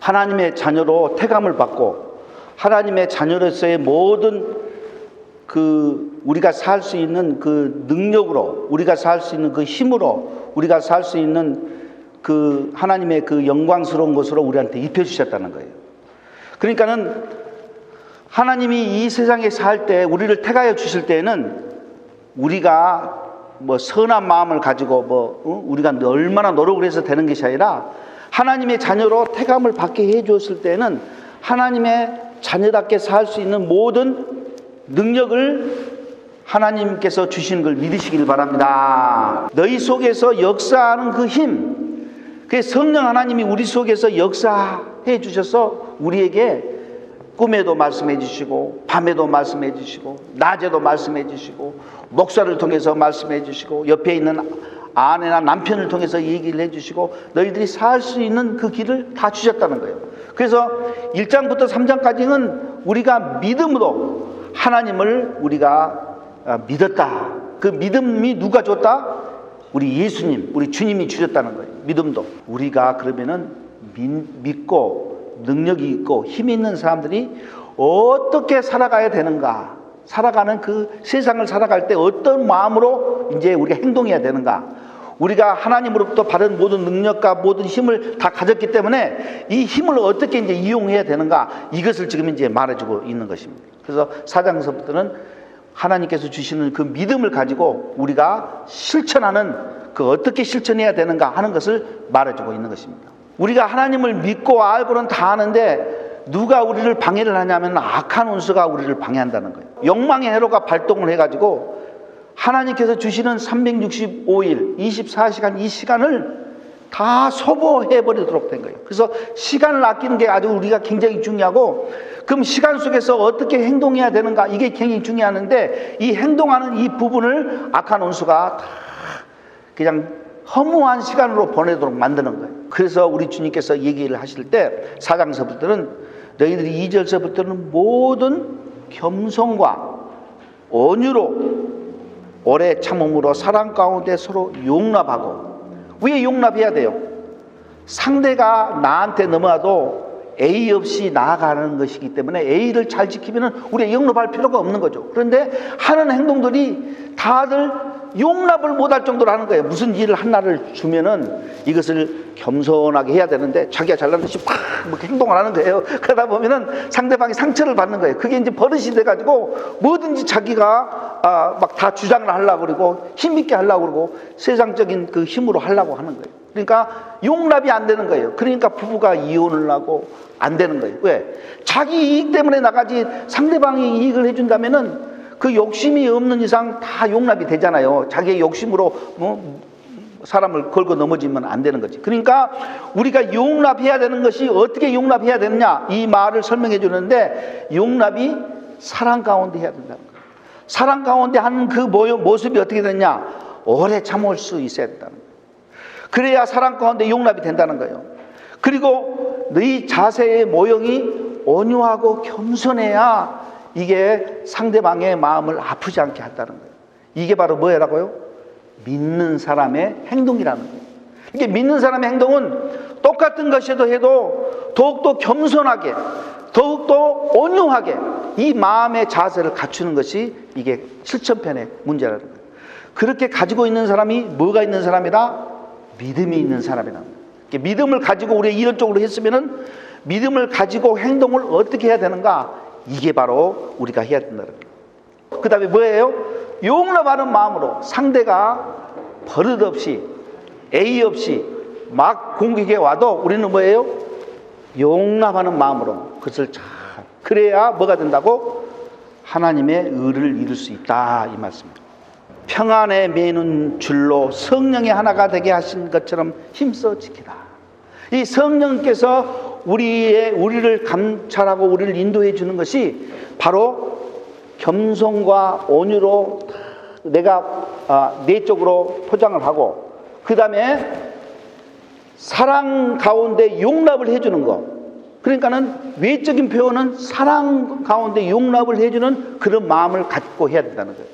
하나님의 자녀로 태감을 받고 하나님의 자녀로서의 모든 우리가 살 수 있는 그 능력으로, 우리가 살 수 있는 그 힘으로, 우리가 살 수 있는 그 하나님의 그 영광스러운 것으로 우리한테 입혀주셨다는 거예요. 그러니까는 하나님이 이 세상에 살 때, 우리를 택하여 주실 때에는 우리가 뭐 선한 마음을 가지고 우리가 얼마나 노력을 해서 되는 것이 아니라 하나님의 자녀로 택함을 받게 해 주었을 때는 하나님의 자녀답게 살 수 있는 모든 능력을 하나님께서 주시는 걸 믿으시길 바랍니다. 너희 속에서 역사하는 그 힘, 그 성령 하나님이 우리 속에서 역사해 주셔서 우리에게 꿈에도 말씀해 주시고 밤에도 말씀해 주시고 낮에도 말씀해 주시고 목사를 통해서 말씀해 주시고 옆에 있는 아내나 남편을 통해서 얘기를 해 주시고 너희들이 살 수 있는 그 길을 다 주셨다는 거예요. 그래서 1장부터 3장까지는 우리가 믿음으로 하나님을 우리가 믿었다. 그 믿음이 누가 줬다? 우리 예수님, 우리 주님이 주셨다는 거예요. 믿음도. 우리가 그러면은 믿고 능력이 있고 힘이 있는 사람들이 어떻게 살아가야 되는가? 살아가는 그 세상을 살아갈 때 어떤 마음으로 이제 우리가 행동해야 되는가? 우리가 하나님으로부터 받은 모든 능력과 모든 힘을 다 가졌기 때문에 이 힘을 어떻게 이제 이용해야 되는가? 이것을 지금 이제 말해주고 있는 것입니다. 그래서 4장서부터는 하나님께서 주시는 그 믿음을 가지고 우리가 실천하는 그 어떻게 실천해야 되는가 하는 것을 말해주고 있는 것입니다. 우리가 하나님을 믿고 알고는 다 아는데 누가 우리를 방해를 하냐면 악한 원수가 우리를 방해한다는 거예요. 욕망의 회로가 발동을 해가지고 하나님께서 주시는 365일 24시간 이 시간을 다 소모해버리도록 된 거예요. 그래서 시간을 아끼는 게 아주 우리가 굉장히 중요하고, 그럼 시간 속에서 어떻게 행동해야 되는가, 이게 굉장히 중요한데 이 행동하는 이 부분을 악한 원수가 다 그냥 허무한 시간으로 보내도록 만드는 거예요. 그래서 우리 주님께서 얘기를 하실 때 4장서부터는 너희들이 2절서부터는 모든 겸손과 온유로 오래 참음으로 사랑 가운데 서로 용납하고. 왜 용납해야 돼요? 상대가 나한테 넘어와도 A 없이 나아가는 것이기 때문에 A를 잘 지키면 우리가 용납할 필요가 없는 거죠. 그런데 하는 행동들이 다들 용납을 못할 정도로 하는 거예요. 무슨 일을 하나를 주면은 이것을 겸손하게 해야 되는데 자기가 잘난 듯이 팍 행동을 하는 거예요. 그러다 보면은 상대방이 상처를 받는 거예요. 그게 이제 버릇이 돼가지고 뭐든지 자기가 막 다 주장을 하려고 그러고 힘있게 하려고 그러고 세상적인 그 힘으로 하려고 하는 거예요. 그러니까 용납이 안 되는 거예요. 그러니까 부부가 이혼을 하고 안 되는 거예요. 왜? 자기 이익 때문에 나가지 상대방이 이익을 해준다면은 그 욕심이 없는 이상 다 용납이 되잖아요. 자기의 욕심으로 사람을 걸고 넘어지면 안 되는 거지. 그러니까 우리가 용납해야 되는 것이 어떻게 용납해야 되느냐, 이 말을 설명해 주는데 용납이 사랑 가운데 해야 된다는 거예요. 사랑 가운데 하는 그 모습이 어떻게 되느냐, 오래 참을 수 있어야 된다는 거예요. 그래야 사랑 가운데 용납이 된다는 거예요. 그리고 너희 자세의 모형이 온유하고 겸손해야 이게 상대방의 마음을 아프지 않게 한다는 거예요. 이게 바로 뭐라고요? 믿는 사람의 행동이라는 거예요. 이게 믿는 사람의 행동은 똑같은 것이도 해도 더욱더 겸손하게, 더욱더 온유하게 이 마음의 자세를 갖추는 것이 이게 실천편의 문제라는 거예요. 그렇게 가지고 있는 사람이 뭐가 있는 사람이다? 믿음이 있는 사람이라는 거예요. 믿음을 가지고 우리가 이런 쪽으로 했으면은 믿음을 가지고 행동을 어떻게 해야 되는가? 이게 바로 우리가 해야 된다는 거예요. 그 다음에 뭐예요? 용납하는 마음으로 상대가 버릇없이 A 없이 막 공격해 와도 우리는 뭐예요? 용납하는 마음으로 그것을 잘, 그래야 뭐가 된다고? 하나님의 의를 이룰 수 있다, 이 말씀입니다. 평안에 매는 줄로 성령의 하나가 되게 하신 것처럼 힘써 지키라. 이 성령께서 우리를 감찰하고 우리를 인도해 주는 것이 바로 겸손과 온유로 내가 내적으로 포장을 하고, 그 다음에 사랑 가운데 용납을 해주는 것. 그러니까는 외적인 표현은 사랑 가운데 용납을 해주는 그런 마음을 갖고 해야 된다는 거예요.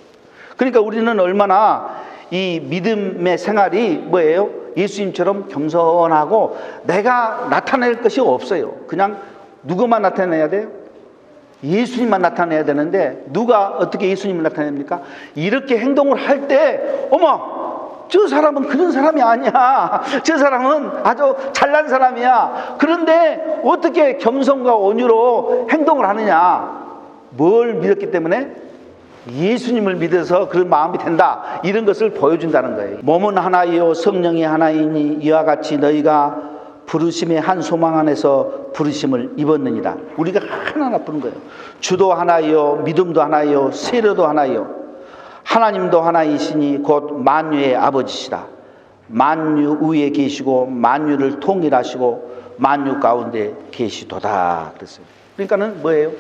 그러니까 우리는 얼마나 이 믿음의 생활이 뭐예요? 예수님처럼 겸손하고 내가 나타낼 것이 없어요. 그냥 누구만 나타내야 돼요? 예수님만 나타내야 되는데 누가 어떻게 예수님을 나타냅니까? 이렇게 행동을 할 때 어머, 저 사람은 그런 사람이 아니야. 저 사람은 아주 잘난 사람이야. 그런데 어떻게 겸손과 온유로 행동을 하느냐? 뭘 믿었기 때문에? 예수님을 믿어서 그런 마음이 된다. 이런 것을 보여준다는 거예요. 몸은 하나이요 성령이 하나이니 이와 같이 너희가 부르심의 한 소망 안에서 부르심을 입었느니라. 우리가 하나하나 부른 거예요. 주도 하나이요 믿음도 하나이요 세례도 하나이요 하나님도 하나이시니 곧 만유의 아버지시라. 만유 위에 계시고 만유를 통일하시고 만유 가운데 계시도다 그랬어요. 그러니까는 뭐예요?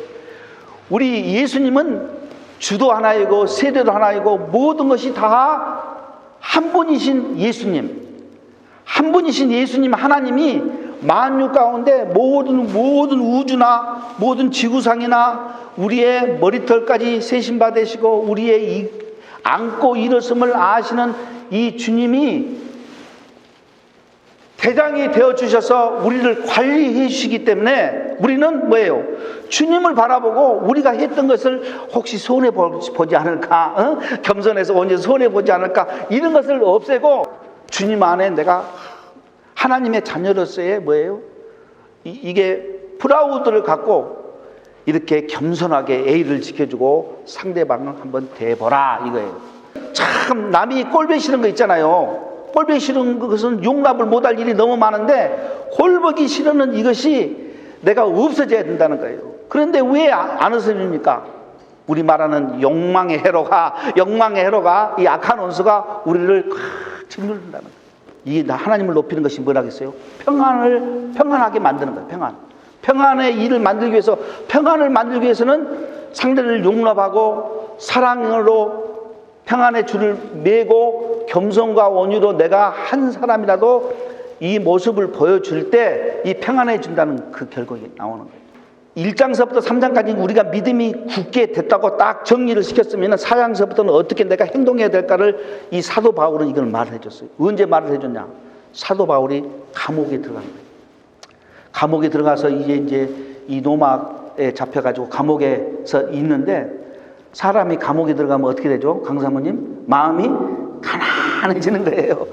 우리 예수님은 주도 하나이고 세례도 하나이고 모든 것이 다 한 분이신 예수님, 한 분이신 예수님 하나님이 만유 가운데 모든 우주나 모든 지구상이나 우리의 머리털까지 세신바 되시고 우리의 이 안고 일었음을 아시는 이 주님이 대장이 되어주셔서 우리를 관리해 주시기 때문에 우리는 뭐예요? 주님을 바라보고 우리가 했던 것을 혹시 손해보지 않을까? 겸손해서 언제 손해보지 않을까? 이런 것을 없애고 주님 안에 내가 하나님의 자녀로서의 뭐예요? 이게 프라우드를 갖고 이렇게 겸손하게 A를 지켜주고 상대방을 한번 대보라 이거예요. 참 남이 꼴보기 싫은 거 있잖아요. 꼴보기 싫은 것은 용납을 못할 일이 너무 많은데 꼴보기 싫은 이것이 내가 없어져야 된다는 거예요. 그런데 왜 안 없어집니까? 우리 말하는 욕망의 해로가 이 악한 원수가 우리를 짓누른다는 거예요. 이게 하나님을 높이는 것이 뭐라겠어요? 평안하게 만드는 거예요. 평안의 일을 만들기 위해서, 평안을 만들기 위해서는 상대를 용납하고 사랑으로 평안의 줄을 매고 겸손과 온유로 내가 한 사람이라도 이 모습을 보여줄 때 이 평안해진다는 그 결과가 나오는 거예요. 1장서부터 3장까지 우리가 믿음이 굳게 됐다고 딱 정리를 시켰으면 4장서부터는 어떻게 내가 행동해야 될까를 이 사도 바울은 이걸 말을 해줬어요. 언제 말을 해줬냐? 사도 바울이 감옥에 들어간 거예요. 감옥에 들어가서 이제 이 노막에 잡혀가지고 감옥에서 있는데 사람이 감옥에 들어가면 어떻게 되죠? 강사모님? 마음이 가난해지는 거예요.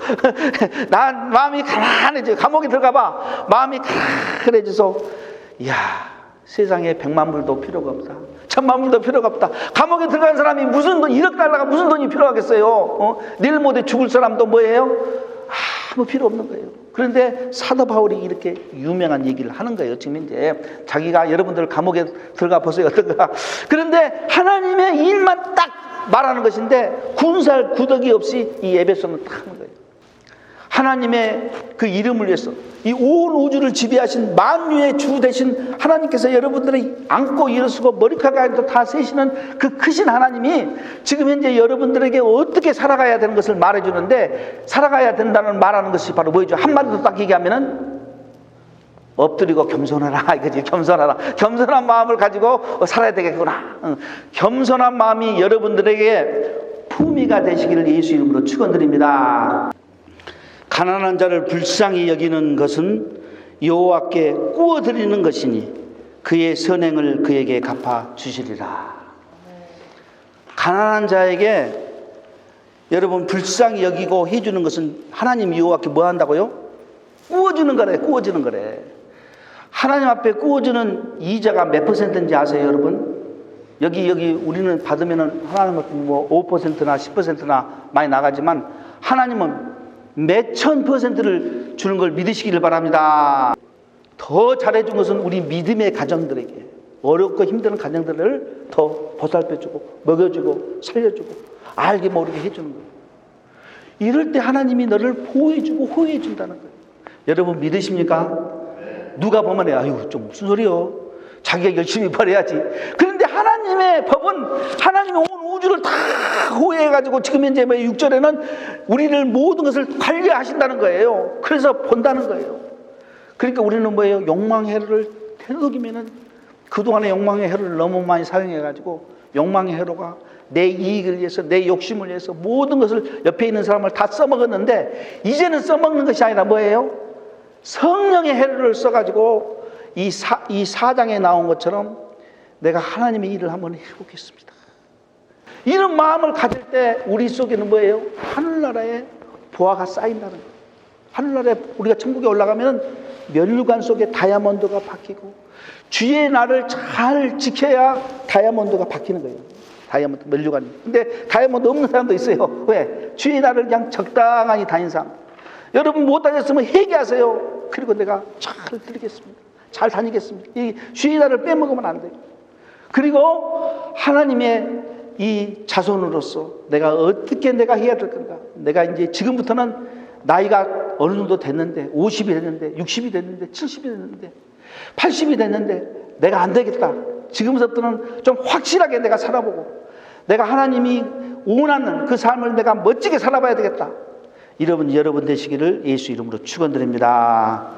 난 마음이 가난해져요. 감옥에 들어가봐. 마음이 가난해져서 이야 세상에 100만 불도 필요가 없다. 1000만 불도 필요가 없다. 감옥에 들어간 사람이 무슨 돈 1억 달러가 무슨 돈이 필요하겠어요? 내일 모레 죽을 사람도 뭐예요? 아무 필요 없는 거예요. 그런데 사도 바울이 이렇게 유명한 얘기를 하는 거예요. 지금 이제 자기가 여러분들 감옥에 들어가 보세요. 어떤가? 그런데 하나님의 일만 딱 말하는 것인데 군살 구더기 없이 이 에베소는 딱 하는 거예요. 하나님의 그 이름을 위해서 이 온 우주를 지배하신 만유의 주 되신 하나님께서 여러분들을 안고 일어서고 머리카락도 다 세시는 그 크신 하나님이 지금 현재 여러분들에게 어떻게 살아가야 되는 것을 말해주는데 살아가야 된다는 말하는 것이 바로 뭐죠? 한마디로 딱 얘기하면은 엎드리고 겸손하라 이거지. 겸손한 마음을 가지고 살아야 되겠구나. 겸손한 마음이 여러분들에게 품위가 되시기를 예수 이름으로 축원드립니다. 가난한 자를 불쌍히 여기는 것은 여호와께 구워드리는 것이니 그의 선행을 그에게 갚아 주시리라. 가난한 자에게 여러분 불쌍히 여기고 해주는 것은 하나님 여호와께 뭐 한다고요? 구워주는 거래. 하나님 앞에 구워주는 이자가 몇 %인지 아세요, 여러분? 여기 우리는 받으면은 하나님 앞에 뭐 5%나 10%나 많이 나가지만 하나님은 몇천 %를 주는 걸 믿으시기를 바랍니다. 더 잘해준 것은 우리 믿음의 가정들에게 어렵고 힘든 가정들을 더 보살펴주고 먹여주고 살려주고 알게 모르게 해주는 거예요. 이럴 때 하나님이 너를 보호해주고 호해준다는 거예요. 여러분 믿으십니까? 누가 보면 아유 좀 무슨 소리요? 자기가 열심히 벌어야지. 그런데 하나님의 법은 하나님의 온 우주를 다 호해가지고 지금 현재 6절에는 우리를 모든 것을 관리하신다는 거예요. 그래서 본다는 거예요. 그러니까 우리는 뭐예요? 욕망 해로를 되도록이면은 그동안의 욕망의 회로를 너무 많이 사용해가지고 욕망의 회로가 내 이익을 위해서, 내 욕심을 위해서 모든 것을 옆에 있는 사람을 다 써먹었는데, 이제는 써먹는 것이 아니라 뭐예요? 성령의 회로를 써가지고 이 4장에 나온 것처럼 내가 하나님의 일을 한번 해보겠습니다. 이런 마음을 가질 때 우리 속에는 뭐예요? 하늘나라의 보화가 쌓인다는 거예요. 하늘나라에 우리가 천국에 올라가면 면류관 속에 다이아몬드가 박히고, 주의 날을 잘 지켜야 다이아몬드가 박히는 거예요. 다이아몬드, 면류관이. 근데 다이아몬드 없는 사람도 있어요. 왜? 주의 날을 그냥 적당히 다닌 사람. 여러분 못 다녔으면 회개하세요. 그리고 내가 잘 드리겠습니다. 잘 다니겠습니다. 이 주의 날을 빼먹으면 안 돼요. 그리고 하나님의 이 자손으로서 내가 어떻게 내가 해야 될 건가? 내가 이제 지금부터는 나이가 어느 정도 됐는데, 50이 됐는데, 60이 됐는데, 70이 됐는데, 80이 됐는데 내가 안 되겠다. 지금부터는 좀 확실하게 내가 살아보고 내가 하나님이 원하는 그 삶을 내가 멋지게 살아봐야 되겠다. 여러분 되시기를 예수 이름으로 축원드립니다.